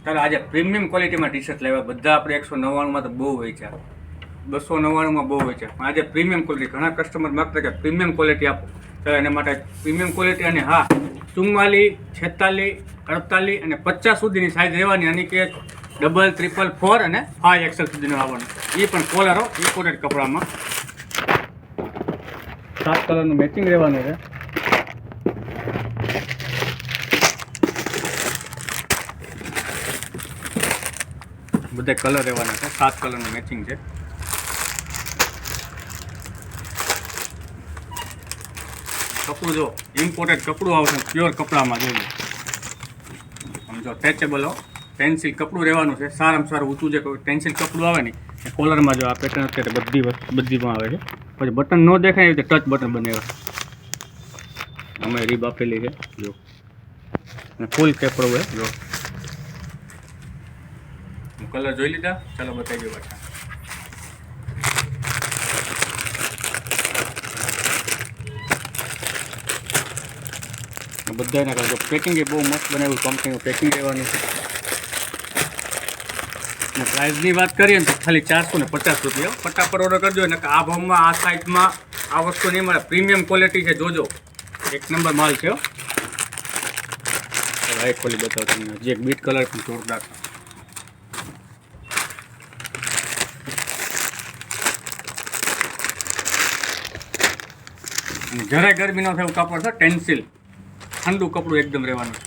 ત્યારે આજે પ્રીમિયમ ક્વોલિટીમાં ટી શર્ટ લાવ્યા. બધા આપણે 199માં તો બહુ હોય છે, 299માં બહુ હોય છે. આજે પ્રીમિયમ ક્વોલિટી, ઘણા કસ્ટમર માગતા કે પ્રીમિયમ ક્વોલિટી આપો, ત્યારે એના માટે પ્રીમિયમ ક્વોલિટી. અને હા, 44, 46, 48 અને 50 સુધીની સાઇઝ રહેવાની. આની કે ડબલ, ટ્રિપલ, 4 અને 5XL સુધીનું આવવાનું. એ પણ કોલરો ઇમ્પોર્ટેડ કપડામાં 7 કલરનું મેચિંગ રહેવાનું છે. બધા કલર રહેવાના છે, 7 કલરનું મેચિંગ છે. કપડું જો ઇમ્પોર્ટેડ કપડું આવશે, પ્યોર કપડામાં જોઈ લો. સમજો સ્ટ્રેચેબલ પેન્સિલ કપડું રહેવાનું છે. સારામાં સારું ઊંચું જે પેન્સિલ કપડું આવે ને એ કોલરમાં જો આ પેટર્ન અત્યારે બધીમાં આવે છે. પછી બટન ન દેખાય એવી રીતે ટચ બટન બનાવ્યા, અમે રીબ આપેલી છે જો. અને ફૂલ કપડું હોય જો. કલર જોઈ લીધા, ચાલો બતાવી દો પાછા. બધાના કરજો. પેકિંગ એ બહુ મસ્ત બનાવ્યું, કંપનીનું પેકિંગ રહેવાનું છે. અને પ્રાઇસની વાત કરીએ ને તો ખાલી 450 રૂપિયા. ફટાફટ ઓર્ડર કરજો. ને આ ભાવમાં, આ સાઇઝમાં આ વસ્તુ નહીં મળે. પ્રીમિયમ ક્વોલિટી છે, જોજો. એક નંબર માલ છે. લાઈટ ખોલી બતાવો તમને. જે એક બીટ કલર પણ જોરદાર છે. જરાય ગરમી ન થાય એવું કાપડ છે. ટેન્સિલ ઠંડુ કપડું એકદમ રહેવાનું.